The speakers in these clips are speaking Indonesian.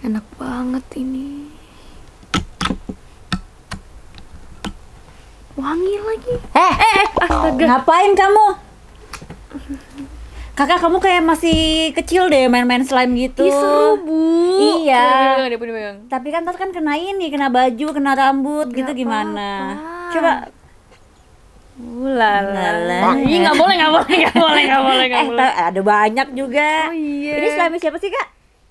Enak banget ini. Wangi lagi. Astaga. Ngapain kamu? Kakak, kamu kayak masih kecil deh main-main slime gitu. Ih, seru, Bu. Iya. Pegang. Tapi kan tadi kan kena ini, kena baju, kena rambut Nggak gitu gimana? apa-apa. Coba. Lala. Ih, nggak boleh. Ada banyak juga. Oh iya. Ini slime siapa sih, Kak?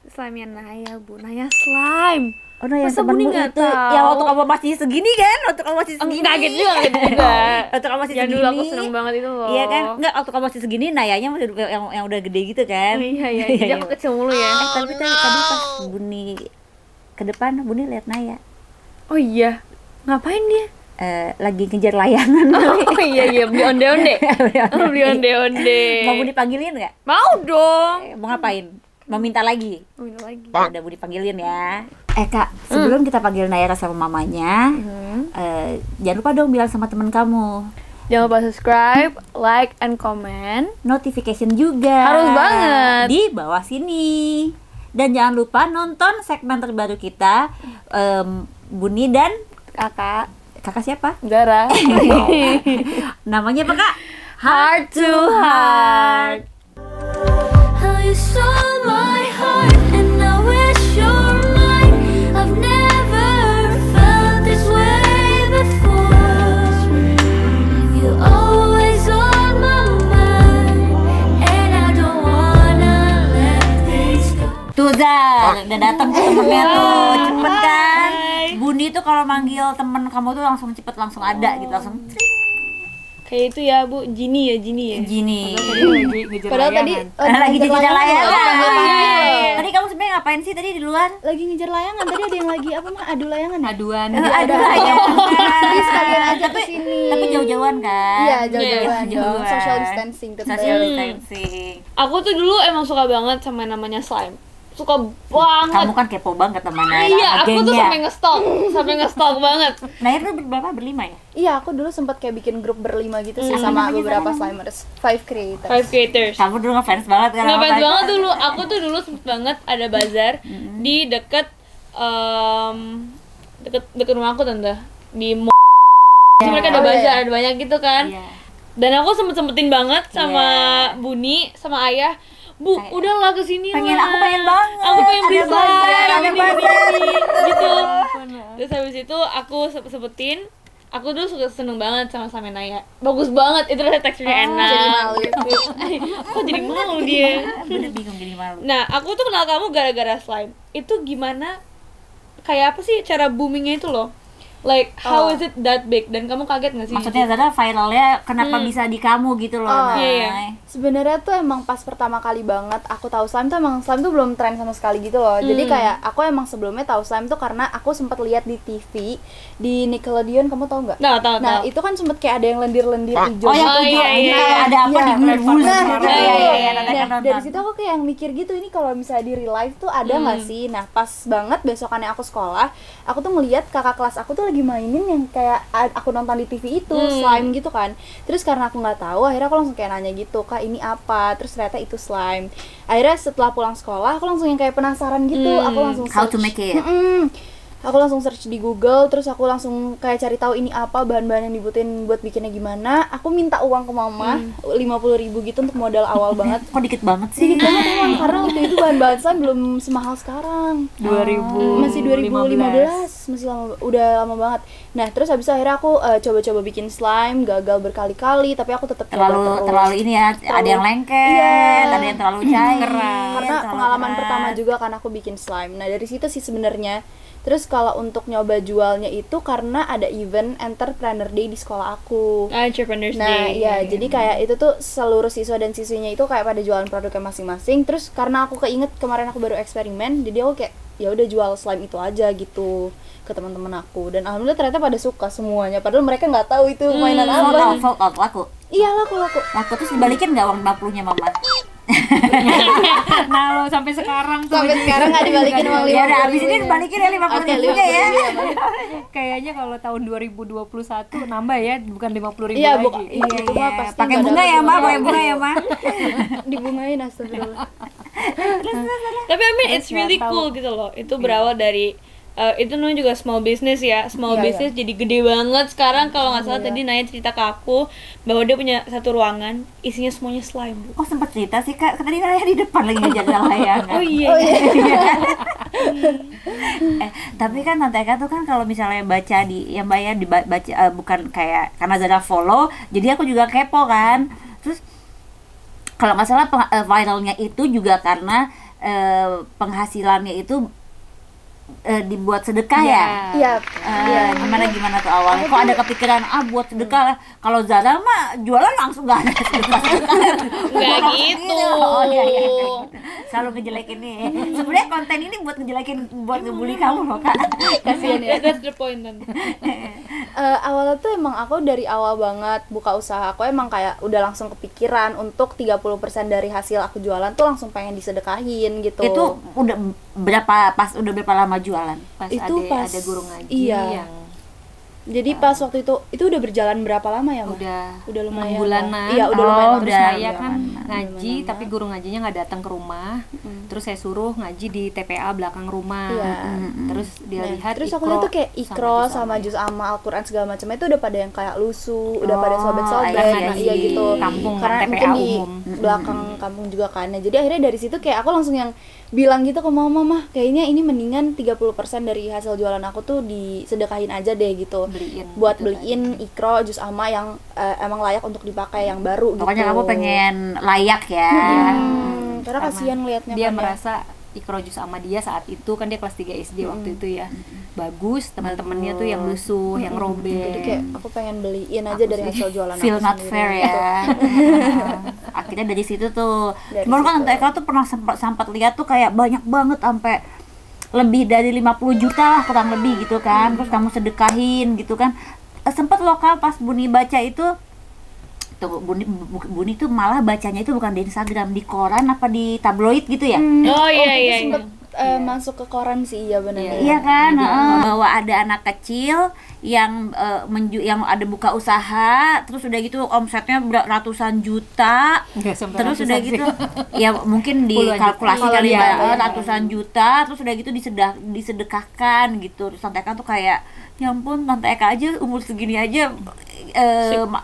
Slime Naya, Bu. Naya slime. Oh, no, yang Masa Buni temenmu nggak itu. tahu? Ya waktu kamu masih segini kan? Waktu kamu masih segini. Kaget juga. Waktu kamu masih Ya segini. dulu aku seneng banget itu loh. Iya kan? Enggak, waktu kamu masih segini Nayanya masih yang udah gede gitu kan? Iya. Jadi aku kecil mulu ya. Tapi tadi pas Buni ke depan, Buni lihat Naya. Oh iya. Ngapain dia? Lagi ngejar layangan. Oh iya, beli onde-onde. Beli onde-onde. Mau Buni panggilin nggak? Mau dong. Mau ngapain? Mau minta lagi? Oh, ini lagi. Udah Buni panggilin ya. Kak, sebelum kita panggil Naya sama mamanya, jangan lupa dong bilang sama temen kamu. Jangan lupa subscribe, like, and comment. Notification juga. Harus banget. Di bawah sini. Dan jangan lupa nonton segmen terbaru kita, Buni dan kakak siapa? Gara. Namanya apa, Kak? Heart to heart. How you stole my heart and I wish you're mine. I've never felt this way before. You always on my mind and I don't wanna let this go. Tuh, Zar, udah datang tuh temennya tuh, cepet kan? Buni tuh kalau manggil temen kamu tuh langsung cepet, langsung ada gitu, langsung tring. Kayak itu ya, Bu. Gini ya. Gini. Padahal tadi Lagi ngejar layangan. iya. Tadi kamu sebenarnya ngapain sih tadi di luar? Lagi ngejar layangan, tadi ada yang lagi apa mah adu layangan ya? Aduan. Ada layangan. Jadi sekalian aja kesini. Tapi jauh-jauhan kan? Iya, jauh-jauhan dong. Jauh-jauhan. Social distancing tetap. Social distancing. Aku tuh dulu emang suka banget sama namanya slime. Suka banget. Kamu kan kepo banget sama Naya. Iya, sama aku tuh gengnya. sampai nge-stalk banget. Naya tuh berapa? Berlima ya? Iya, aku dulu sempat kayak bikin grup berlima gitu sih Apa sama namanya beberapa sekarang? slimers, 5 creators. 5 creators. Kamu dulu ngefans banget kan? sama Ngefans Naya? banget dulu. Aku tuh dulu sempet banget ada bazar di deket deket rumah aku, tante. Di mall. Terus mereka ada Oh, iya, bazar, iya. ada banyak gitu kan. Iya. Dan aku sempetin banget sama Buni, sama ayah. Bu, Kayak, udahlah kesini lah. aku pengen banget. Aku pengen beli Ada bazar, slime, ada ini, bazar. ini, gitu. Terus habis itu aku sebutin. Aku dulu suka seneng banget sama Naya. Bagus banget, itu rasa teksturnya enak. jadi malu. Kok jadi malu dia? Bener bingung jadi malu. Nah, aku tuh kenal kamu gara-gara slime. Itu gimana? Kayak apa sih cara boomingnya itu loh? Like, how is it that big? Dan kamu kaget gak sih? Maksudnya Zara viralnya kenapa bisa di kamu gitu loh, Oh, Nay? iya. Sebenarnya tuh emang pas pertama kali banget aku tahu slime tuh belum tren sama sekali gitu loh. Jadi kayak aku emang sebelumnya tahu slime tuh karena aku sempat lihat di TV di Nickelodeon, kamu tahu nggak? Tahu. Nah, itu kan sempet kayak ada yang lendir-lendir hijau. Oh, yang Oh, tujuh, iya, ini iya, kayak iya. ada apa Iya. di bulan-bulan Nah, gitu. itu. Iya, Nah, dari situ aku kayak mikir gitu, ini kalau misalnya di real life tuh ada nggak sih? Nah, pas banget besokannya aku sekolah, aku tuh ngeliat kakak kelas aku tuh lagi mainin yang kayak aku nonton di TV itu, slime gitu kan. Terus karena aku nggak tahu, akhirnya aku langsung kayak nanya gitu, Kak ini apa? Terus ternyata itu slime. Akhirnya setelah pulang sekolah, aku langsung yang kayak penasaran gitu, aku langsung How to search. make it. Aku langsung search di Google, terus aku langsung kayak cari tahu ini apa, bahan-bahan yang dibutuhin buat bikinnya gimana. Aku minta uang ke mama, 50.000 gitu untuk modal awal banget. Kok dikit banget sih? Dikit banget emang, karena waktu itu bahan-bahan slime belum semahal sekarang. 2000. Masih 2015, masih lama, udah lama banget. Nah, terus habis itu akhirnya aku coba-coba bikin slime, gagal berkali-kali, tapi aku tetap coba terus. terlalu ini ya, ada yang lengket, Iya. ada yang terlalu cair. Karena terlalu pengalaman keras. pertama juga kan aku bikin slime. Nah, dari situ sih sebenarnya. Terus kalau untuk nyoba jualnya itu karena ada event Entrepreneur Day di sekolah aku. Entrepreneurs Nah, Day. iya, jadi kayak itu tuh seluruh siswa dan siswinya itu kayak pada jualan produknya masing-masing. Terus karena aku keinget kemarin aku baru eksperimen, jadi aku kayak ya udah jual slime itu aja gitu ke teman-teman aku. Dan alhamdulillah ternyata pada suka semuanya. Padahal mereka nggak tahu itu mainan Sold apa. out, sold out, laku. Iya, laku. Laku terus dibalikin nggak uang 50-nya mama? Nah lo sampai sekarang tuh Sampai sekarang nggak dibalikin uang Ya udah 50.000 abis ini -nya. balikin ya 50 Oke, ribunya ya. 50.000 kayaknya kalau tahun 2021 nambah ya, bukan 50.000 Iya, lagi. bukan. Iya, Itu mah iya. pasti Pakai nggak bunga dapat ya, Ma, uang. pakai bunga ya, Ma. Dibungain astagfirullah. Tapi I mean it's Terus really nggak tahu. cool gitu loh. Itu berawal dari itu namanya juga small business ya. Small Iya, business jadi gede banget sekarang. Kalau nggak salah tadi Naya cerita ke aku bahwa dia punya satu ruangan isinya semuanya slime, Bu. Oh sempat cerita sih Kak, tadi Naya di depan lagi ngejaga layangan. Oh iya. Tapi kan Tante Eka tuh kan kalau misalnya baca di yang bayar dibaca bukan kayak karena Zara follow, jadi aku juga kepo kan. Terus kalau nggak salah viralnya itu juga karena penghasilannya itu dibuat sedekah ya. Iya. Gimana tuh awalnya? Kok ada kepikiran buat sedekah? Kalau Zara mah jualan langsung nggak ada sedekah. Nggak gitu. Oh iya. Selalu ngejelekin nih. Sebenarnya konten ini buat ngejelekin, buat ngebully kamu loh Kak. Kasihan ya. That's the point Tante. Awalnya tuh emang aku dari awal banget buka usaha, aku emang kayak udah langsung kepikiran untuk 30% dari hasil aku jualan tuh langsung pengen disedekahin gitu. Itu udah berapa lama jualan? Pas Itu pas- ada guru ngaji iya. yang Jadi pas waktu itu udah berjalan berapa lama ya, Ma? udah lumayan. 6 bulanan. lah. Iya, udah lumayan. Oh, Terus udah saya kan bulanan. ngaji, Bulanan. tapi guru ngajinya nggak datang ke rumah. Terus saya suruh ngaji di TPA belakang rumah. Iya. Terus dia Nah, lihat terus aku Iqro lihat tuh kayak Iqro sama juz juz amma Al-Quran segala macamnya itu udah pada yang kayak lusu, udah pada Oh, sobek-sobek, iya, nah, iya, iya gitu. kampung kan, Karena TPA mungkin di umum. belakang kampung juga kan. Nah, jadi akhirnya dari situ kayak aku langsung yang bilang gitu ke mama, kayaknya ini mendingan 30% dari hasil jualan aku tuh disedekahin aja deh gitu. beliin. Buat gitu beliin Iqro, juz amma yang emang layak untuk dipakai yang baru Pokoknya gitu. kamu pengen layak ya. Karena kasihan ngelihatnya Dia kan ya. merasa Iqro juz sama dia saat itu kan dia kelas 3 SD waktu itu ya. Bagus, teman-temannya tuh yang lusuh, yang robek. Jadi kayak aku pengen beliin aja dari hasil jualan Feel aku not sendiri. fair ya. Akhirnya dari situ tuh. Dari Cuman kan situ. Tante Eka tuh pernah sempat lihat tuh kayak banyak banget sampai lebih dari 50 juta lah kurang lebih gitu kan. Terus kamu sedekahin gitu kan. Sempet lokal pas Buni baca itu tuh Buni tuh malah bacanya itu bukan di Instagram, di koran apa di tabloid gitu ya. Oh iya itu iya. sempet masuk ke koran sih, iya benar. Iya kan, bahwa ada anak kecil yang yang ada buka usaha, terus udah gitu omsetnya ratusan juta, Nggak sampai terus ratusan udah sih. gitu, ya mungkin Puluhan dikalkulasi juta. kali Iya, ya, iya. ratusan juta, terus udah gitu disedekahkan gitu. Terus Tante Eka tuh kayak, ya ampun Tante Eka aja umur segini aja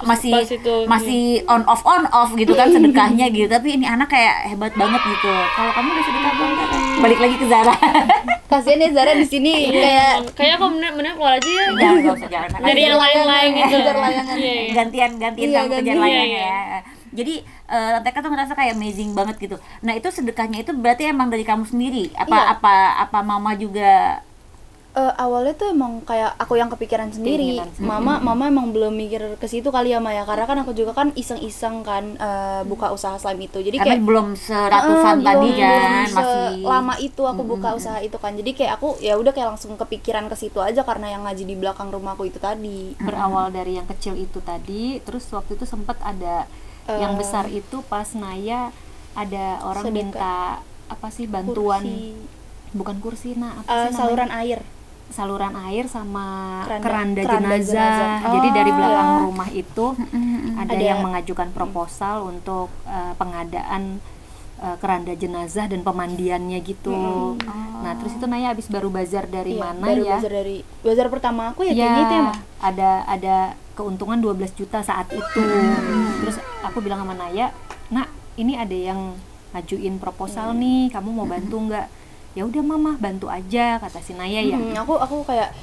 masih pas itu, masih on off gitu kan sedekahnya gitu, tapi ini anak kayak hebat banget gitu. Kalau kamu udah sedekah belum? Balik lagi ke Zara. Kasian ya Zara di sini kayak Kayak aku bener keluar aja ya. Jangan, nggak usah jangan. Dari yang lain-lain gitu. Ngejar layangan. Iya, iya. gantian Iya, kamu kerjaan gantian. lainnya Iya, ya. Jadi Tante Eka tuh ngerasa kayak amazing banget gitu. Nah itu sedekahnya itu berarti emang dari kamu sendiri? Iya. Apa mama juga? awalnya tuh emang kayak aku yang kepikiran sendiri. Keinginan sendiri. Mama emang belum mikir ke situ kali ya Maya, karena kan aku juga kan iseng-iseng kan buka usaha slime itu. Jadi Karena kayak belum seratusan tadi kan, masih lama itu aku buka usaha itu kan. Jadi kayak aku ya udah kayak langsung kepikiran ke situ aja karena yang ngaji di belakang rumahku itu tadi. Berawal dari yang kecil itu tadi, terus waktu itu sempat ada yang besar itu pas Naya ada orang sedekah. minta apa sih bantuan, Kursi, bukan kursi, nah apa sih saluran namanya? air. Saluran air sama Keranda keranda jenazah. jenazah. Jadi dari Oh. belakang rumah itu ada Ada- yang mengajukan proposal untuk pengadaan keranda jenazah dan pemandiannya gitu. Nah, terus itu Naya habis baru bazar dari Iya, mana baru ya? bazar pertama aku ya Ya, kayaknya itu ya Mah. ada keuntungan 12 juta saat itu. Terus aku bilang sama Naya, "Nak, ini ada yang ngajuin proposal nih, kamu mau bantu nggak?" Ya udah Mama, bantu aja, kata si Naya ya. Aku kayak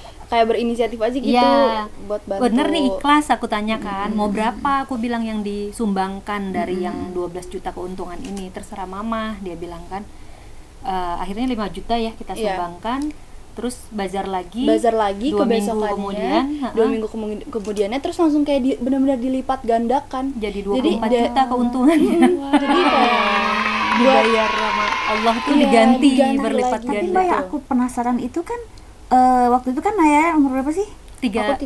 berinisiatif aja gitu Iya. buat bantu. Bener nih ikhlas, aku tanyakan mau berapa, aku bilang yang disumbangkan dari yang 12 juta keuntungan ini terserah Mama, dia bilang kan. Akhirnya 5 juta ya kita Iya. sumbangkan, terus bazar lagi ke 2 minggu besokannya, kemudian, 2 minggu kemudiannya terus langsung kayak benar-benar dilipat gandakan. jadi 24 Jadi juta keuntungannya. Jadi kayak Dibayar sama Allah tuh Iya, diganti diganti berlipat lagi. Tapi ganda. Mbak yang aku penasaran itu kan waktu itu kan Naya umur berapa sih? 9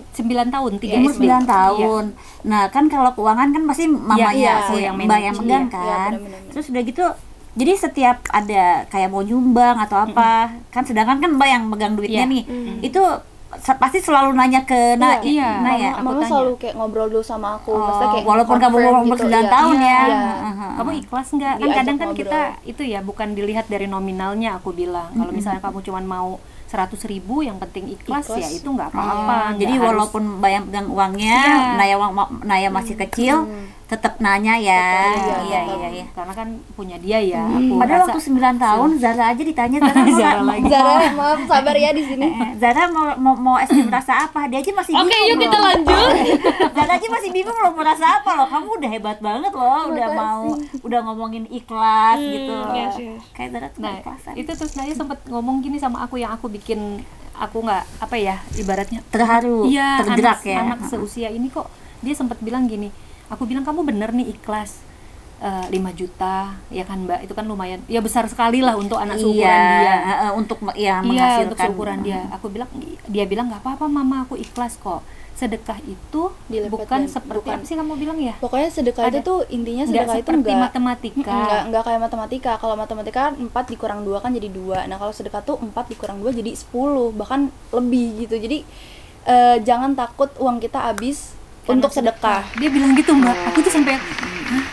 tahun, 3 umur SD. 9 Iya. tahun. Nah, kan kalau keuangan kan pasti mamanya iya, si yang Mbak yang manage. megang Iya, kan. benar-benar. Terus udah gitu, jadi setiap ada kayak mau nyumbang atau apa, kan sedangkan kan Mbak yang megang duitnya Iya. nih, itu pasti selalu nanya ke Iya. Nah ya. Mama tanya. selalu kayak ngobrol dulu sama aku, maksudnya kayak Walaupun kamu confirm umur gitu, 9 iya. tahun ya. Iya. Kamu ikhlas nggak? Kan Diajak kadang kan ngobrol. kita itu ya bukan dilihat dari nominalnya, aku bilang. Kalau misalnya kamu cuma mau 100.000, yang penting ikhlas, Ikhlas. ya itu nggak apa-apa. Jadi nggak harus- walaupun Mbak yang pegang uangnya, Iya. Naya masih kecil, tetap nanya ya. Tetap, Iya, tetap. iya, iya. karena kan punya dia ya. Aku Padahal rasa waktu 9 tahun Zara aja ditanya Zara Zara lagi. Zara, maaf sabar ya di sini. Zara mau SD merasa apa? Dia aja masih bingung. Oke, yuk kita loh. lanjut. Zara aja masih bingung loh merasa apa loh. Kamu udah hebat banget loh, udah ngomongin ikhlas gitu. yes, yes. Kayak Zara tuh Nah, ikhlasan. itu terus Naya sempat ngomong gini sama aku, yang aku bikin aku nggak apa ya, ibaratnya Terharu, iya, tergerak anak, ya. anak seusia ini kok dia sempat bilang gini. Aku bilang, kamu bener nih ikhlas 5 juta ya kan Mbak, itu kan lumayan ya, besar sekali lah untuk anak seumuran dia. Untuk ya Iya, menghasilkan. untuk seukuran dia. Aku bilang, dia bilang nggak apa-apa Mama, aku ikhlas kok. Sedekah itu Dilepet bukan dan- seperti bukan. apa sih kamu bilang ya? Pokoknya sedekah itu Ada. tuh intinya Nggak sedekah itu seperti enggak matematika. Enggak kayak matematika. Kalau matematika 4 dikurang 2 kan jadi 2. Nah, kalau sedekah tuh 4 dikurang 2 jadi 10, bahkan lebih gitu. Jadi jangan takut uang kita habis Karena untuk sedekah. Dia bilang gitu Mbak. Aku tuh sampai, "Hah?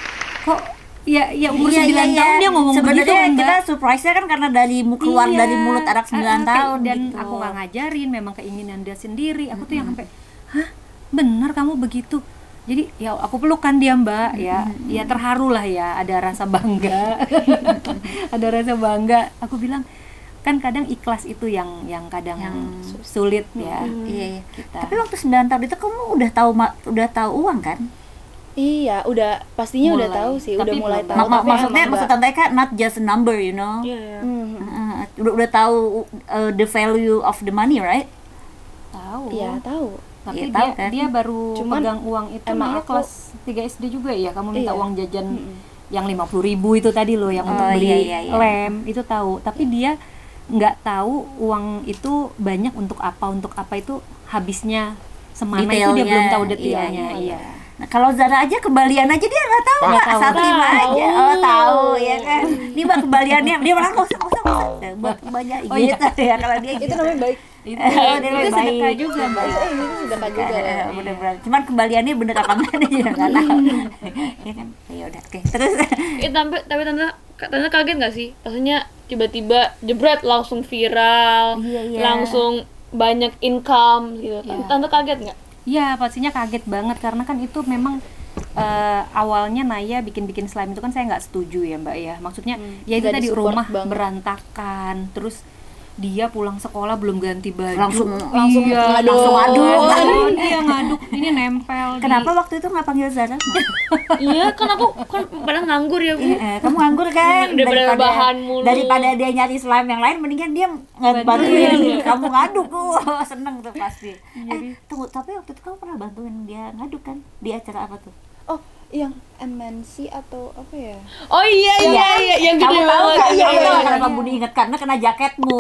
Kok ya umur Iya, 9 iya, tahun iya. dia ngomong begitu Sebenarnya Mbak. kita surprise-nya kan karena keluar Iya. dari mulut anak 9 tahun dan gitu. aku nggak ngajarin, memang keinginan dia sendiri. Aku tuh yang sampai, hah, bener kamu begitu? Jadi ya aku pelukan dia Mbak, ya terharu lah ya, ada rasa bangga. Ada rasa bangga. Aku bilang, kan kadang ikhlas itu yang kadang sulit ya. Iya, iya. Kita. Tapi waktu 9 tahun itu kamu udah tahu uang kan? Iya, udah pastinya udah Mulai. tahu sih, udah Tapi mulai belum. tahu. tapi Maksudnya emang maksud nggak- Tante Eka not just a number, you know. Iya, iya. Udah tahu the value of the money, right? Tahu. Iya, tahu. Tapi Iya, dia tahu kan? dia baru Cuman pegang uang itu emang Naya aku- kelas 3 SD juga ya. Kamu minta Iya. uang jajan yang 50.000 itu tadi loh, yang untuk Oh, beli iya, iya, iya. lem, itu tahu. Tapi dia nggak tahu uang itu banyak untuk apa itu habisnya semana, itu dia belum tahu detailnya. Iya. Nah, kalau Zara aja kembalian aja dia nggak tahu Nggak Mbak, tahu. 1,5 aja. Tahu. Oh, tahu ya kan. Ini Mbak kembaliannya dia malah nggak usah. Buat banyak Oh, iya. gitu ya kalau dia Itu gitu. namanya baik. Itu, Oh, dia itu baik. sedekah juga Mbak. Itu sudah kan juga. Bener-bener. Cuman kembaliannya bener apa enggak dia juga nggak tahu. Ya kan. Ya udah, oke. Terus Tapi tante kaget nggak sih? Maksudnya tiba-tiba jebret langsung viral, Iya, iya. langsung banyak income gitu. Iya. Tante kaget nggak? Iya, pastinya kaget banget karena kan itu memang awalnya Naya bikin slime itu kan saya nggak setuju ya Mbak ya. Maksudnya ya itu Nggak tadi disupport rumah banget. berantakan, terus dia pulang sekolah belum ganti baju, Langsung iya, ngaduk. langsung Ngaduk. iya ngaduk, ini nempel. kenapa waktu itu nggak panggil Zara? Iya, kan aku kan padahal nganggur ya, Bu. Kamu nganggur kan? Daripada rebahan mulu. Daripada dia nyari slime yang lain, mendingan dia bantuin kamu ngaduk tuh. Seneng tuh pasti. Tunggu, tapi waktu itu kamu pernah bantuin dia ngaduk kan? Di acara apa tuh? Oh, yang MNC atau apa ya? Oh iya, yang Kamu gede tahu banget. nggak? Iya, Kamu tahu iya. nggak kenapa Budi inget? Karena kena jaketmu.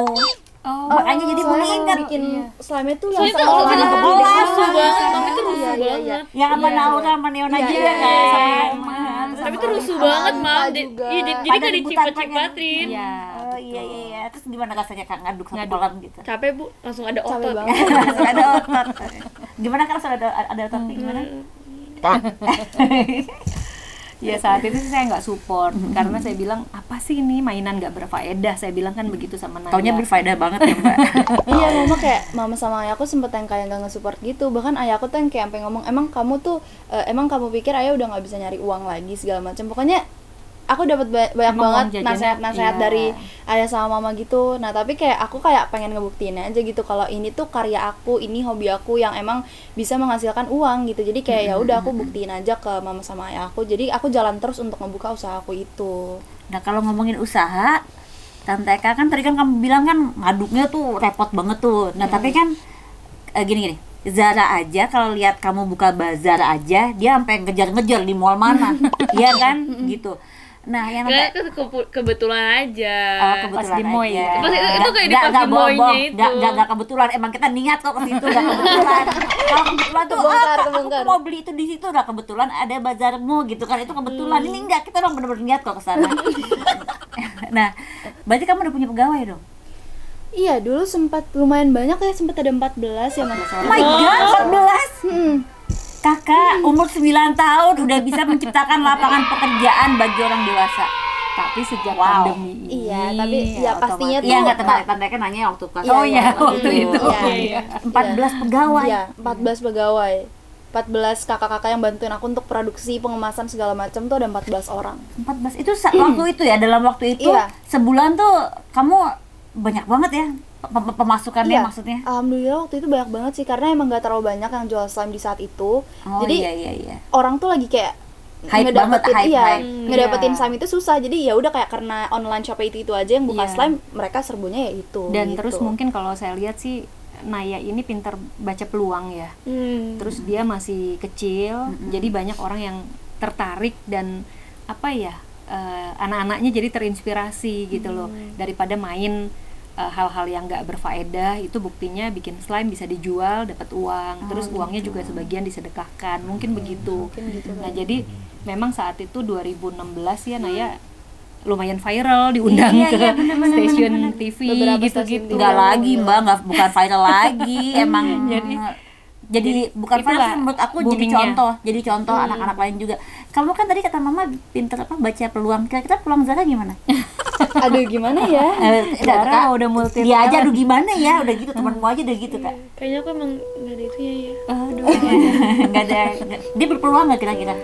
Oh, Makanya jadi Budi Soalnya inget. bikin slime itu Soalnya yang itu sekolah. yang rusuh sekolah. banget, tapi itu rusuh Iya, iya, iya. banget. Yang sama Naura sama Neona Iya, juga iya, kan? iya, Sama iya. Emma. Tapi itu rusuh Sama banget, Alma Mam. juga. Jadi Pada kan rebutan dicipat-cipatin. iya. Oh iya iya iya. Terus gimana rasanya Kak ngaduk satu Ngaduk. kolam gitu? Capek, Bu. Langsung ada Capek otot. banget. Langsung ada otot. Gimana kan ada ototnya gimana? Ya saat itu sih saya nggak support karena saya bilang apa sih ini mainan nggak berfaedah, saya bilang kan begitu sama Naya. Taunya berfaedah banget ya Mbak. Iya, mama sama ayahku sempet yang kayak nggak nge-support gitu. Bahkan ayahku tuh yang kayak sampai ngomong, emang kamu pikir ayah udah nggak bisa nyari uang lagi segala macam. Pokoknya aku dapat banyak Emang uang banget jajannya, nasihat-nasihat iya. dari ayah sama mama gitu. Nah, tapi kayak aku kayak pengen ngebuktiin aja gitu kalau ini tuh karya aku, ini hobi aku yang emang bisa menghasilkan uang gitu. Jadi kayak ya udah aku buktiin aja ke mama sama ayah aku. Jadi aku jalan terus untuk ngebuka usaha aku itu. Nah kalau ngomongin usaha, Tante Eka kan tadi kan kamu bilang kan ngaduknya tuh repot banget tuh. Nah tapi kan gini Zara aja kalau lihat kamu buka bazar aja dia sampai ngejar-ngejar di mall mana, iya kan gitu. Nah, yang Nggak, tante kebetulan aja. kebetulan Pas di Moy aja. gitu. Pas itu kayak di Nggak, pas nggak di Moy-nya bohong. itu. Nggak kebetulan, emang kita niat kok ke situ, nggak kebetulan. Kalau kebetulan tuh Kebongkar. aku mau beli itu di situ, udah kebetulan ada bazarmu gitu kan, itu kebetulan. Ini enggak, kita orang bener-bener niat kok ke sana. Nah, berarti kamu udah punya pegawai dong? Iya, dulu sempat lumayan banyak ya, sempat ada 14 ya, Mas. Oh my god, 14. Kakak umur 9 tahun udah bisa menciptakan lapangan pekerjaan bagi orang dewasa. Tapi sejak Wow. pandemi ini Iya, tapi ya pastinya Iya, tuh nggak tante kan nanya waktu kelas. Iya, Oh iya, iya, waktu iya, itu. iya, iya. 14 pegawai. Iya, 14 pegawai. 14 kakak-kakak yang bantuin aku untuk produksi, pengemasan segala macam tuh ada 14 orang. 14 itu waktu itu ya, dalam waktu itu Iya. sebulan tuh kamu banyak banget ya pemasukannya Iya. maksudnya. Alhamdulillah waktu itu banyak banget sih, karena emang gak terlalu banyak yang jual slime di saat itu. Oh Jadi iya. orang tuh lagi kayak Hype banget, hype. ngedapetin Iya. slime itu susah. Jadi ya udah kayak karena online shop itu aja yang buka Iya. slime, mereka serbunya ya itu. dan gitu. terus mungkin kalau saya lihat sih Naya ini pintar baca peluang ya. Terus dia masih kecil, jadi banyak orang yang tertarik dan apa ya, anak-anaknya jadi terinspirasi gitu loh, daripada main hal-hal yang nggak berfaedah. Itu buktinya bikin slime bisa dijual, dapat uang, terus uangnya juga sebagian disedekahkan, mungkin begitu. Nah jadi memang saat itu 2016 ya Naya lumayan viral, diundang Iya, ke iya, bener, stasiun TV Beberapa gitu-gitu. stasiun Enggak lagi Mbak, bukan viral lagi. Emang jadi bukan viral itulah sih, menurut aku boomingnya. jadi contoh anak-anak lain juga. Kamu kan tadi kata Mama pinter baca peluang. Kira-kira peluang Zara gimana? Aduh gimana ya? Zara udah multi Dia aja aduh gimana ya, udah gitu temanmu aja udah gitu Kak. Kayaknya aku emang nggak ada itunya ya. Aduh. Enggak ada. Dia berpeluang enggak kira-kira?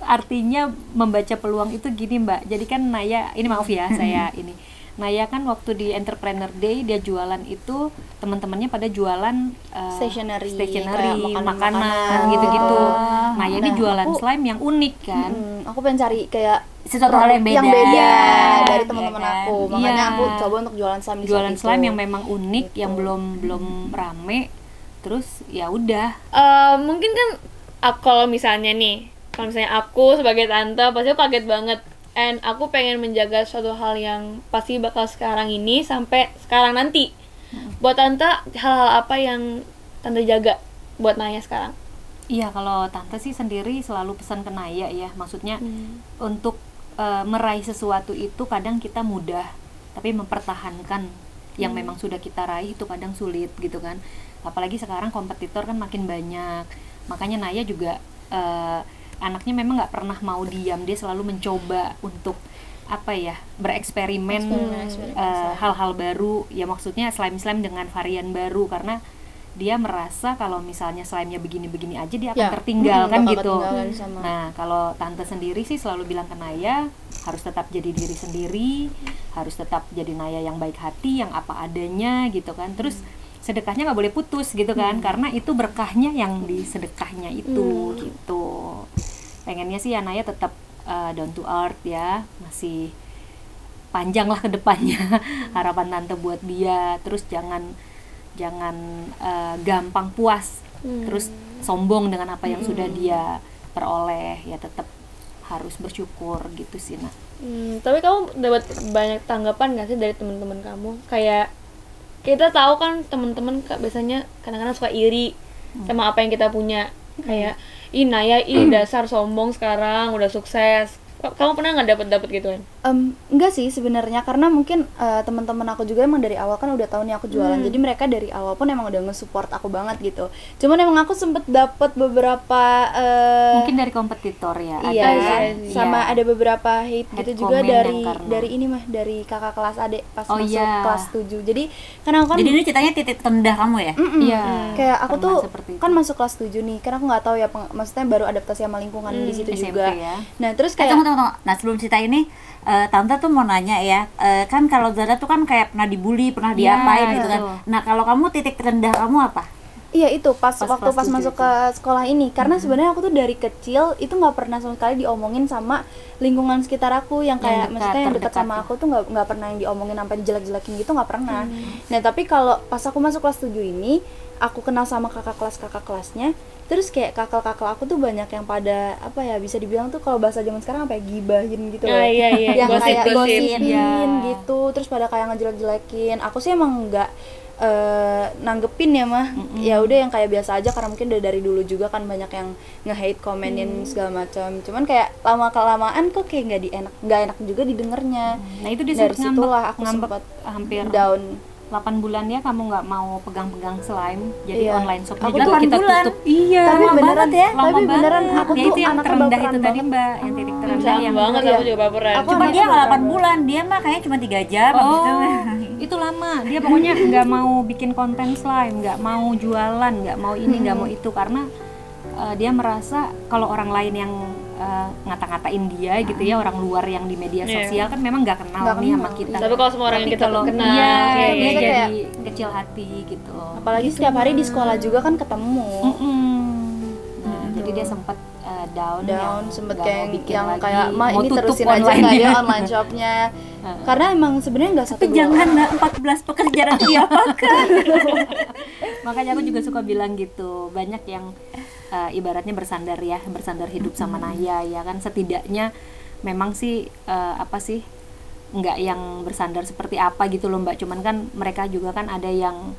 Artinya membaca peluang itu gini Mbak. Jadi kan Naya, ini maaf ya saya ini. Naya kan waktu di Entrepreneur Day dia jualan itu, teman-temannya pada jualan Stationery, stationery, kayak makanan makanan. gitu-gitu. Naya ini Nah, jualan aku- slime yang unik kan. Aku pengen cari kayak Sesuatu hal yang beda. beda dari Iya teman-teman kan? aku. Makanya Iya. aku coba untuk jualan slime di Jualan saat slime itu. yang memang unik, Gitu. yang belum rame. Terus ya udah. Mungkin kan kalau misalnya aku sebagai tante pasti aku kaget banget, and aku pengen menjaga suatu hal yang pasti bakal sekarang ini sampai sekarang nanti. Buat tante, hal-hal apa yang tante jaga buat Naya sekarang? Iya, kalau tante sih sendiri selalu pesan ke Naya ya, maksudnya untuk meraih sesuatu itu kadang kita mudah, tapi mempertahankan yang memang sudah kita raih itu kadang sulit gitu kan. Apalagi sekarang kompetitor kan makin banyak, makanya Naya juga anaknya memang nggak pernah mau diam, dia selalu mencoba untuk apa ya, bereksperimen hal-hal baru ya, maksudnya slime dengan varian baru, karena dia merasa kalau misalnya slime-nya begini-begini aja dia akan Ya, tertinggal kan bakal gitu. ketinggalan sama. Nah, kalau tante sendiri sih selalu bilang ke Naya harus tetap jadi diri sendiri, harus tetap jadi Naya yang baik hati, yang apa adanya gitu kan. Terus sedekahnya nggak boleh putus gitu kan, karena itu berkahnya yang di sedekahnya itu gitu. Pengennya sih ya Naya tetap down to earth ya, masih panjang lah ke depannya harapan tante buat dia. Terus jangan gampang puas, terus sombong dengan apa yang sudah dia peroleh, ya tetap harus bersyukur gitu sih Nak. Tapi kamu dapat banyak tanggapan gak sih dari teman-teman kamu? Kayak kita tahu kan teman-teman biasanya kadang-kadang suka iri sama apa yang kita punya. Kayak, ih Naya, dasar sombong sekarang udah sukses. Kamu pernah nggak dapat gituan? Enggak sih sebenarnya, karena mungkin teman-teman aku juga emang dari awal kan udah tahu nih aku jualan, jadi mereka dari awal pun emang udah nge-support aku banget gitu. Cuman emang aku sempet dapet beberapa Mungkin dari kompetitor ya. iya, ada, sama ada beberapa hate Hate gitu juga comment dari yang karena- dari ini mah, dari kakak kelas adik pas Oh, masuk iya. kelas 7. Jadi karena aku kan Jadi ini ceritanya titik terendah kamu ya? Iya. kayak aku pernah tuh seperti itu. kan masuk kelas 7 nih, karena aku nggak tahu ya maksudnya baru adaptasi sama lingkungan di situ SMP juga. ya. Nah, terus kayak Tunggu. Nah sebelum cerita ini, tante tuh mau nanya ya, kan kalau Zara tuh kan kayak pernah dibully, pernah Iya, diapain gitu kan. betul. Nah kalau kamu titik terendah kamu apa? Iya itu pas Pas waktu kelas pas 7 masuk itu. ke sekolah ini karena sebenarnya aku tuh dari kecil itu nggak pernah sama sekali diomongin sama lingkungan sekitar aku yang kayak dekat, maksudnya yang dekat terdekat sama ya. aku tuh nggak pernah yang diomongin sampai jelek-jelekin gitu nggak pernah. Nah tapi kalau pas aku masuk kelas 7 ini aku kenal sama kakak kelasnya terus kayak kakak aku tuh banyak yang pada apa ya bisa dibilang tuh kalau bahasa zaman sekarang apa ya gibahin gitu loh. Ah, iya, iya. Yang kayak Gosip-gosip. gosipin Ya. gitu terus pada kayak ngejelek-jelekin. Aku sih emang nggak nanggepin ya mah ya udah yang kayak biasa aja karena mungkin udah dari dulu juga kan banyak yang nge-hate komenin segala macam cuman kayak lama kelamaan kok kayak nggak enak juga didengarnya. Nah itu dia Dari sempet situlah aku ngambek sempat hampir down. 8 bulan ya kamu nggak mau pegang-pegang slime, jadi Iya. online shopnya Aku juga 8 kita bulan. tutup. Iya, Tapi lama beneran banget ya, lama tapi beneran banget. aku Ya, tuh itu yang anaknya terendah baperan itu tadi banget. Mbak, yang titik terendah Sama yang banget iya. aku juga baperan. Aku Cuma anaknya dia nggak 8 baperan bulan, dia mah kayaknya cuma 3 jam habis itu. Oh, itu lama. Dia pokoknya nggak mau bikin konten slime, nggak mau jualan, nggak mau ini, nggak mau itu karena dia merasa kalau orang lain yang ngata-ngatain dia gitu ya, orang luar yang di media Iya. sosial kan memang nggak kenal Nggak nih kenal. sama kita. Tapi kalau semua orang yang Tapi kita kalau kenal, iya, iya, dia iya, iya. jadi kecil hati gitu. Apalagi setiap hari di sekolah juga kan ketemu. Nah, jadi dia sempat down Sempet nggak kayak mau bikin yang lagi, kayak ma mau ini tutup terusin aja online nggak dia." ya online shopnya karena emang sebenarnya nggak satu Tapi dua jangan Mbak, 14 pekerjaan itu diapakan. Makanya aku juga suka bilang gitu, banyak yang ibaratnya bersandar hidup sama Naya ya kan, setidaknya memang sih apa sih nggak yang bersandar seperti apa gitu loh Mbak, cuman kan mereka juga kan ada yang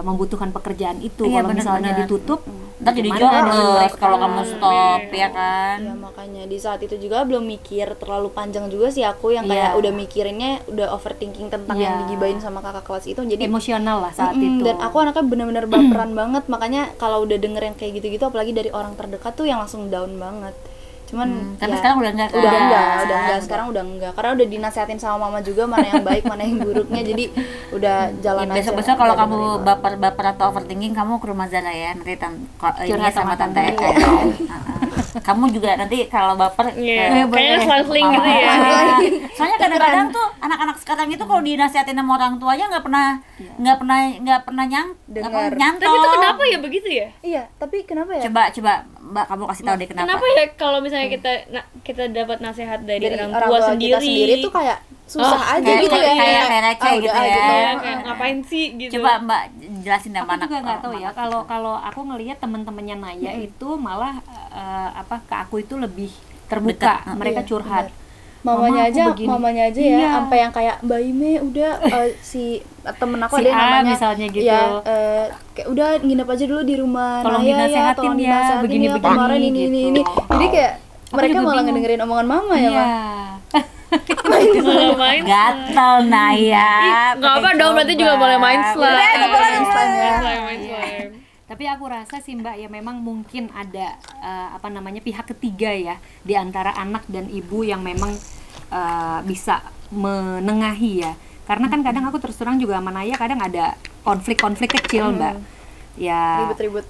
membutuhkan pekerjaan itu. Iya, Kalau misalnya benar-benar. ditutup Ntar jadi gimana dengan jobless mereka? kalau kamu stop ya kan. ya makanya di saat itu juga belum mikir terlalu panjang juga sih aku yang Iya. kayak udah mikirinnya udah overthinking tentang yang Iya. digibain sama kakak kelas itu jadi emosional lah saat Mm-mm, itu. dan aku anaknya bener-bener baperan banget makanya kalau udah denger yang kayak gitu-gitu apalagi dari orang terdekat tuh yang langsung down banget cuman Tapi ya, sekarang udah enggak kan? udah enggak sekarang udah enggak karena udah dinasehatin sama mama juga mana yang baik mana yang buruknya jadi udah jalan Ya, aja besok-besok kalau udah kamu dengerin. baper atau overthinking kamu ke rumah Zara ya, nanti ini Curhat sama sama tante Tante Eka. Eka. Kamu juga nanti kalau baper Iya. Kayaknya selang-seling gitu ya. Soalnya kadang-kadang tuh anak-anak sekarang itu kalau dinasihatin sama orang tuanya nggak pernah Dengar. nyantol. Tapi itu kenapa ya begitu ya? Iya tapi kenapa ya Coba Mbak kamu kasih tahu deh kenapa. Kenapa ya kalau misalnya kita dapat nasihat dari, dari orang tua kita sendiri tuh kayak susah Oh, aja kayak- gitu ya kayak receh gitu ya. Ya, kayak ngapain sih gitu. Coba Mbak jelasin sama Aku anak. juga nggak tahu ya, kalau aku ngelihat teman-temannya Naya itu malah ke aku itu lebih terbuka, Dekat. mereka Iya, curhat. mamanya Mama, aku aja begini. ya Iya. sampai yang kayak Mbak Ime udah si temen aku Si ada yang A namanya misalnya gitu. ya kayak udah nginep aja dulu di rumah Tolong Naya ya dinasehatin tolong ya, dinasehatin begini-begini ya kemarin ini gitu. jadi kayak Aku mereka juga malah bingung. ngedengerin omongan mama ya Iya. Malah main Gatel Naya. nggak apa dong, berarti juga boleh main slime. Udah, nggak boleh main slime ya. Main slime. Tapi aku rasa sih Mbak ya memang mungkin ada pihak ketiga ya di antara anak dan ibu yang memang bisa menengahi ya. Karena kan kadang aku terus terang juga sama Naya kadang ada konflik-konflik kecil Mbak. Ya ribut-ribut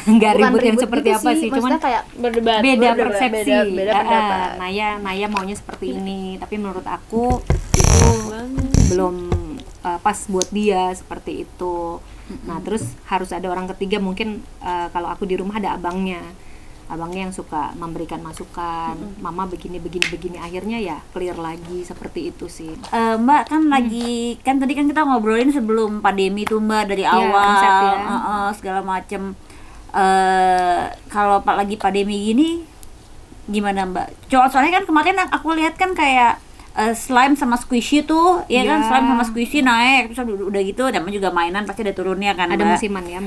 nggak Bukan ribut yang ribut seperti gitu apa sih, cuman maksudnya kayak Berdebat. beda Beda- persepsi. beda pendapat. Naya maunya seperti ini, tapi menurut aku itu belum pas buat dia seperti itu. Nah, terus harus ada orang ketiga mungkin kalau aku di rumah ada abangnya yang suka memberikan masukan, mama begini akhirnya ya clear lagi seperti itu sih. Mbak kan lagi kan tadi kan kita ngobrolin sebelum pandemi tuh Mbak dari Iya, awal konsep ya. segala macem. Kalau lagi pandemi gini gimana Mbak? Soalnya kan kemarin aku lihat kan kayak slime sama squishy tuh, ya kan Iya. slime sama squishy naik, terus udah gitu, namanya juga mainan pasti ada turunnya kan Ada Mbak. musiman ya,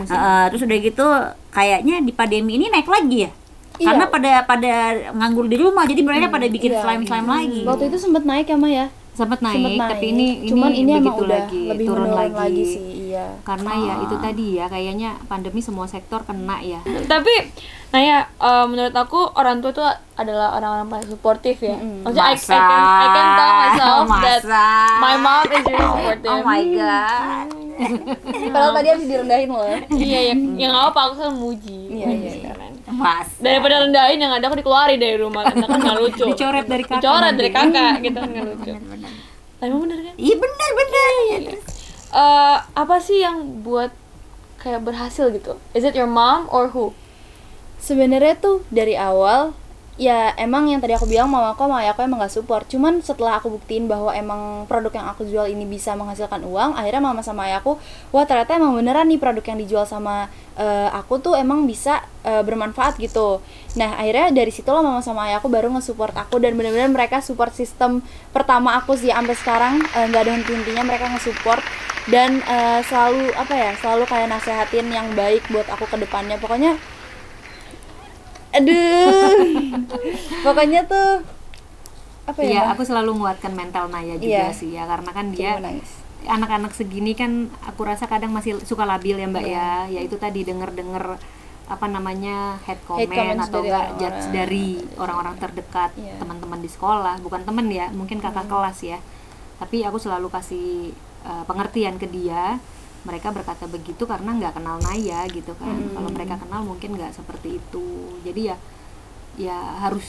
Terus udah gitu kayaknya di pandemi ini naik lagi ya. Iya. Karena pada nganggur di rumah, jadi mereka pada bikin iya. slime waktu lagi. itu sempet naik ya Ma ya sempat sempet naik, tapi ini cuman ini emang begitu udah lagi lebih turun menurun lagi. lagi sih iya Karena ya itu tadi ya kayaknya pandemi semua sektor kena ya. Tapi Naya, menurut aku orang tua itu adalah orang-orang paling suportif ya. Maksudnya I can tell myself that Masa? my mom is really supportive. Oh my god. padahal tadi habis direndahin loh Iya, yang nggak apa aku kan muji. Iya. Kan. Mas. Daripada rendahin yang ada aku dikeluarin dari rumah, karena kan nggak lucu. Dicoret dari kakak Dicoret nanti. dari kakak, gitu kan nggak lucu. Tapi emang bener kan? Iya benar. Apa sih yang buat kayak berhasil gitu? Is it your mom or who? Sebenarnya tuh dari awal ya emang yang tadi aku bilang mama aku sama ayah aku emang gak support. Cuman setelah aku buktiin bahwa emang produk yang aku jual ini bisa menghasilkan uang, akhirnya mama sama ayah aku, wah ternyata emang beneran nih produk yang dijual sama aku tuh emang bisa bermanfaat gitu. Nah akhirnya dari situ loh mama sama ayah aku baru nge-support aku, dan bener-bener mereka support sistem pertama aku sih sampai sekarang, nggak ada henti-hentinya mereka nge-support. Dan selalu apa ya, selalu kayak nasehatin yang baik buat aku ke depannya. Pokoknya aduh pokoknya tuh apa ya, Iya, Ma? aku selalu menguatkan mental Naya juga Iya. sih ya, karena kan Coba dia nangis. anak-anak segini kan aku rasa kadang masih suka labil ya Mbak ya. Ya itu tadi denger-denger apa namanya hate comment comments atau dari enggak orang-orang. judge dari orang-orang terdekat, Iya. teman-teman di sekolah, bukan temen ya, mungkin kakak kelas ya. Tapi aku selalu kasih pengertian ke dia. Mereka berkata begitu karena nggak kenal Naya gitu kan. Kalau mereka kenal mungkin nggak seperti itu. Jadi ya harus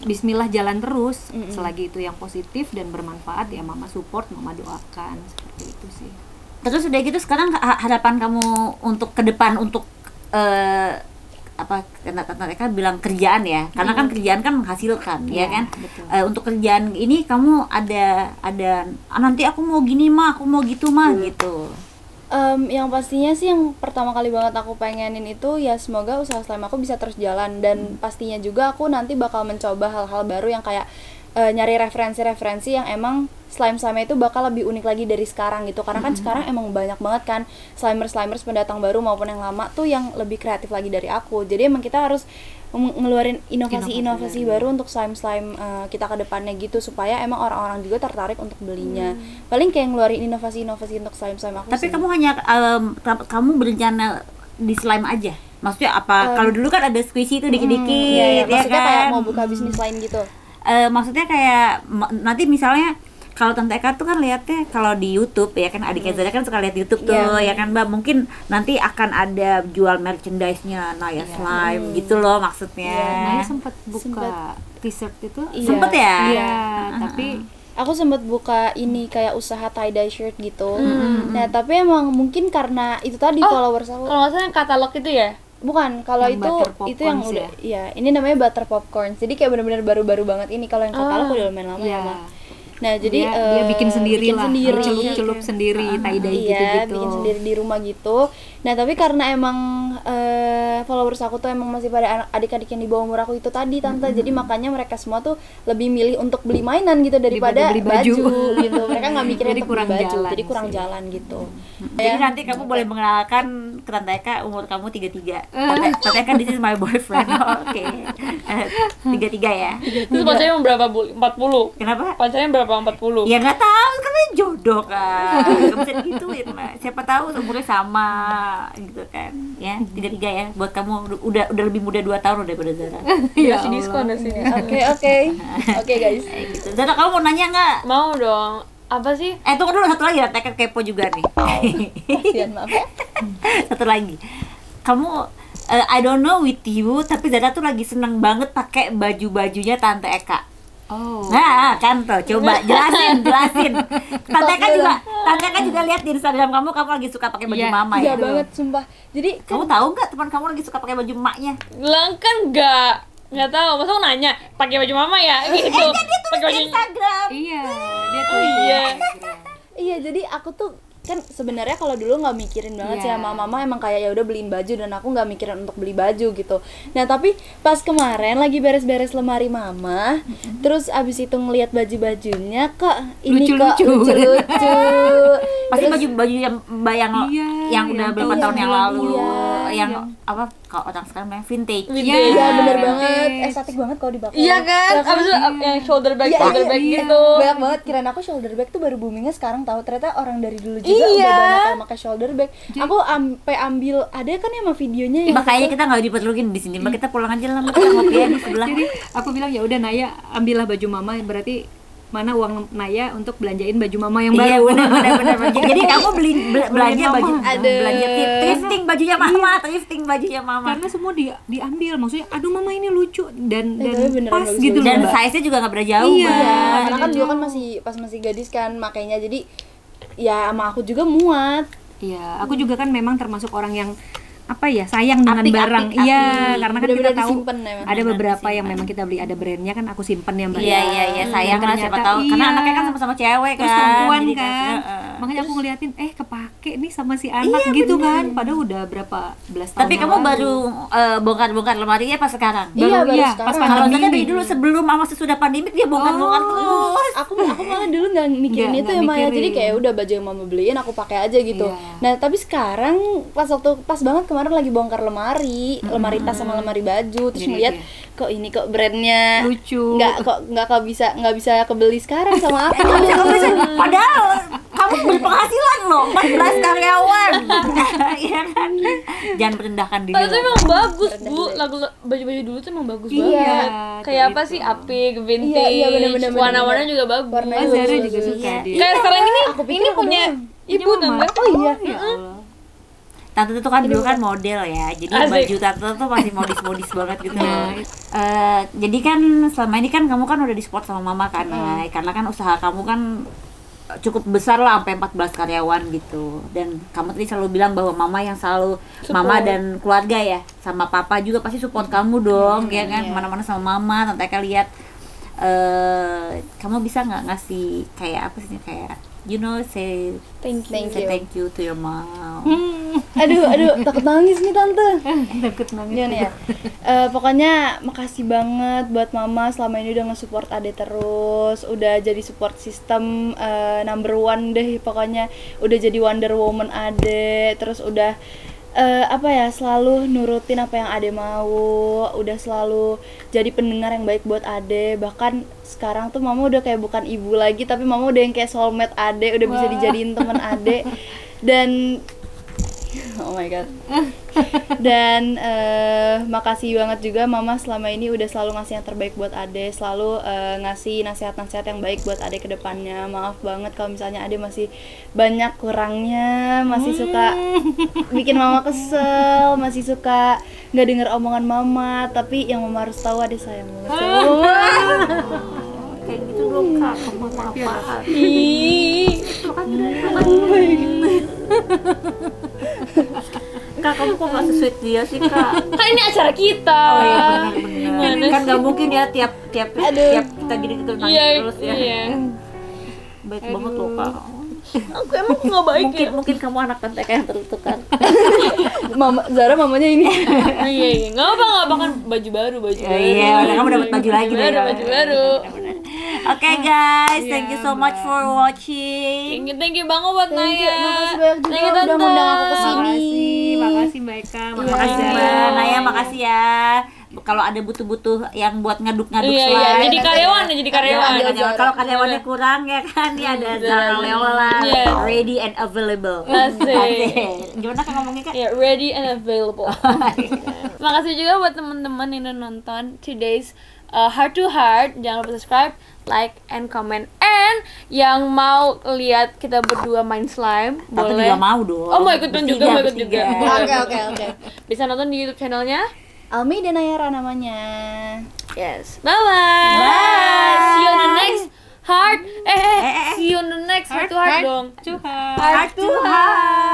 Bismillah jalan terus. Selagi itu yang positif dan bermanfaat ya mama support, mama doakan, seperti itu sih. Terus udah gitu sekarang harapan kamu untuk ke depan, untuk apa mereka bilang kerjaan ya, karena kan kerjaan kan menghasilkan ya Iya, kan. betul. Untuk kerjaan ini kamu ada nanti aku mau gini mah, aku mau gitu mah gitu. Yang pastinya sih yang pertama kali banget aku pengenin itu ya semoga usaha slime aku bisa terus jalan, dan pastinya juga aku nanti bakal mencoba hal-hal baru yang kayak nyari referensi-referensi yang emang slime-slime itu bakal lebih unik lagi dari sekarang gitu, karena kan sekarang emang banyak banget kan slimers pendatang baru maupun yang lama tuh yang lebih kreatif lagi dari aku. Jadi emang kita harus ngeluarin inovasi-inovasi baru untuk slime-slime kita ke depannya gitu, supaya emang orang-orang juga tertarik untuk belinya. Paling kayak ngeluarin inovasi-inovasi untuk slime-slime aku Tapi sih. kamu hanya kamu berencana di slime aja? Maksudnya apa? Kalau dulu kan ada squishy itu dikit-dikit, Iya, ya maksudnya kan? kayak mau buka bisnis lain gitu. Maksudnya kayak nanti misalnya kalau Tante Eka tuh kan lihatnya kalau di YouTube ya kan, adiknya Zara kan suka lihat YouTube tuh ya kan Mbak, mungkin nanti akan ada jual merchandise-nya Naya Slime gitu loh maksudnya. Naya sempat buka t-shirt itu. Iya. Sempet ya? Iya, tapi Aku sempat buka ini kayak usaha tie-dye shirt gitu. Nah, tapi emang mungkin karena itu tadi followers aku. Kalau nggak salah yang katalog itu ya? Bukan, kalau Yang itu butter itu yang popcorns udah iya, ini namanya butter popcorn. Jadi kayak benar-benar baru-baru banget ini. Kalau yang katalog udah lumayan lama ya, iya. Bang. Nah, jadi dia bikin sendiri lah, sendiri. celup sendiri, tie-dye Iya, gitu-gitu. bikin sendiri di rumah gitu. Nah, tapi karena emang followers aku tuh emang masih pada adik-adik yang di bawah umur aku itu tadi, Tante. Jadi makanya mereka semua tuh lebih milih untuk beli mainan gitu daripada beli baju. gitu. Mereka nggak mikirin Jadi untuk kurang beli baju. jalan Jadi kurang sih. jalan gitu. Jadi nanti kamu boleh mengenalkan ke Tante Eka, umur kamu 33. Tante Eka, this is my boyfriend. Oke. 33 ya. Terus pacarnya mau berapa, Bu? 40? Kenapa? Pacarnya berapa? 40? Ya nggak tahu, kan ini jodoh kan. Nggak bisa digituin lah. Siapa tahu umurnya sama gitu kan. Ya, 33 ya. Buat kamu udah lebih muda 2 tahun daripada Zara. Iya, si diskon ada sini. Oke guys. Kayak gitu. Zara, kamu mau nanya nggak? Mau dong. Apa sih? Tunggu dulu, satu lagi, Tante Eka kepo juga nih. Kasihan, maaf ya. Satu lagi. Kamu I don't know with you, tapi Zara tuh lagi seneng banget pakai baju-bajunya Tante Eka. Oh. Nah, kan tuh, coba jelasin. Tante Eka juga lihat di Instagram kamu lagi suka pakai baju Iya, mama ya. Iya banget, sumpah. Jadi Kamu tahu nggak teman kamu lagi suka pakai baju emaknya? Lang kan nggak tahu. Masa aku nanya pakai baju mama ya gitu. Dia tulis Pakai di baju Instagram. Iya, dia tuh iya. iya, jadi aku tuh kan sebenarnya kalau dulu nggak mikirin banget sih Iya. sama mama, emang kayak ya udah beliin baju, dan aku nggak mikirin untuk beli baju gitu. Nah tapi pas kemarin lagi beres-beres lemari mama, terus abis itu ngelihat baju-bajunya, kok ini kok Lucu-lucu. lucu-lucu. Pasti Terus- baju yang bayang Iya, yang udah yang berapa tahun tahun yang sembilan lalu, puluh. yang apa kalau orang sekarang bilang vintage. Vintage. Iya bener Vintage. banget, estetik banget kalau dipakai. Iya kan? Ya Abis itu yang shoulder bag, Iya, shoulder iya, bag iya. gitu. Banyak banget, kirain aku shoulder bag tuh baru boomingnya sekarang, tahu ternyata orang dari dulu juga Iya. udah banyak yang pakai shoulder bag. Aku sampai ambil, ada kan emang videonya yang Makanya kita nggak diperluin di sini, Mbak, kita pulang aja lah, Mbak. Kita ngopi ya di sebelah. Jadi aku bilang ya udah Naya, ambillah baju mama, berarti mana uang Naya untuk belanjain baju mama yang Iya, baru. benar. Jadi kamu belanja Mama. baju, Aduh. belanja thrifting bajunya mama, thrifting bajunya mama. Karena semua diambil, maksudnya aduh mama ini lucu dan tapi beneran pas bagus-bagus. gitu loh, Dan Mbak. size-nya juga nggak beda jauh, Iya. Mbak. Iya, karena kan Beda dulu kan jauh. masih pas masih gadis kan makainya, jadi ya sama aku juga muat. Iya, aku juga kan memang termasuk orang yang apa ya, sayang dengan Apik, barang. apik, Iya, apik. karena kan kita Bener-bener tahu disimpen memang. ada beberapa yang disimpan. memang kita beli, ada brandnya kan aku simpen ya Mbak. Iya sayang lah, siapa Ternyata, tahu karena iya. anaknya kan sama-sama cewek Terus kan. perempuan Jadi kan, heeh. makanya aku ngeliatin kepake nih sama si anak gitu kan, padahal udah berapa belas tahun. Tapi yang kamu lalu. baru bongkar-bongkar lemarinya pas sekarang? Iya, baru iya, sekarang. pas Kalau pandemi saya dari ini. dulu sebelum sama sesudah pandemi dia bongkar-bongkar terus. Aku malah dulu nggak mikirin Nggak itu ya Maya, mikirin. jadi kayak udah baju yang mama beliin aku pakai aja gitu. Iya. Nah tapi sekarang pas banget kemarin lagi bongkar lemari tas sama lemari baju, terus Jadi, ngeliat kok brandnya Lucu. nggak bisa kebeli sekarang sama aku. Padahal kamu berpenghasilan loh, 14 karyawan. Iya kan? Jangan merendahkan diri. Itu emang bagus bu, baju-baju dulu tuh emang bagus Iya, banget. Kayak kayak apa gitu. sih, apik, vintage, Iya, bener-bener. warna-warna juga bagus. Warnanya Oh, Zara bagus, juga bagus. suka Iya. dia. Kayak sekarang ini, Aku pikir ini aku punya doang. ibu tante. Oh iya. Ya Allah. Tante tuh kan dulu kan model ya, jadi Asik. baju tante tuh masih modis banget gitu. Jadi kan selama ini kan kamu kan udah di-support sama mama kan, Nay. Karena kan usaha kamu kan cukup besar lah, sampai 14 karyawan gitu. Dan kamu tadi selalu bilang bahwa mama yang selalu mama dan keluarga ya, sama papa juga pasti support kamu dong, ya kan? Kemana-mana sama mama, tante Eka lihat. Kamu bisa nggak ngasih kayak apa sih, kayak say Thank you. say thank you to your mom. Aduh, takut nangis nih tante. Takut nangis. Gimana ya? Pokoknya makasih banget buat mama selama ini udah nge-support Ade terus, udah jadi support system number one deh, pokoknya udah jadi Wonder Woman Ade, terus udah selalu nurutin apa yang Ade mau, udah selalu jadi pendengar yang baik buat Ade. Bahkan sekarang tuh mama udah kayak bukan ibu lagi, tapi mama udah yang kayak soulmate Ade, udah bisa dijadiin teman Ade. Dan oh my god. Dan makasih banget juga mama selama ini udah selalu ngasih yang terbaik buat Ade, selalu ngasih nasihat-nasihat yang baik buat Ade ke depannya. Maaf banget kalau misalnya Ade masih banyak kurangnya, masih suka bikin mama kesel, masih suka nggak denger omongan mama, tapi yang mama harus tahu Ade sayang banget sama mama. Kayak gitu dong kak, kamu apa-apaan. Kak, kamu kok gak sesuai dia sih kak? Kan ini acara kita. Oh iya benar-benar. Gimana Kan sih? gak mungkin ya tiap kita gini gitu nangis Iya, terus ya. iya. Baik banget loh kak. Aku emang nggak baik ya. Mungkin kamu anak tante yang tertutup kan. Mama Zara mamanya ini. Iya, nggak apa kan baju baru. Iya, udah kamu dapat baju lagi deh. Baju baru. Oke guys, thank you so much for watching. Thank you banget buat Thank you, Naya. makasih banyak juga Thank you, udah Tante. ngundang aku kesini. Makasih Mbak Eka. Makasih Iya. Mbak Naya, makasih ya. Kalau ada butuh-butuh yang buat ngaduk-ngaduk Iya, slide. jadi karyawan ya, jadi karyawan. Ada karyawan. Kalau karyawannya kurang ya kan, nih ada Zara Leola, Iya. ready and available. Asik. Gimana kan ngomongnya kak? Ya, ready and available. Makasih juga buat teman-teman yang udah nonton today's Heart to Heart. Jangan lupa subscribe, like, and comment. And yang mau lihat kita berdua main slime, Tante boleh. juga mau dong. Oh, mau ikutan juga, mau ikut bertiga. juga. Oke. Bisa nonton di YouTube channelnya. Almi dan Nayara namanya. Yes. Bye-bye. See you on the next heart. See you on the next heart to heart dong. Cuha. Heart to heart.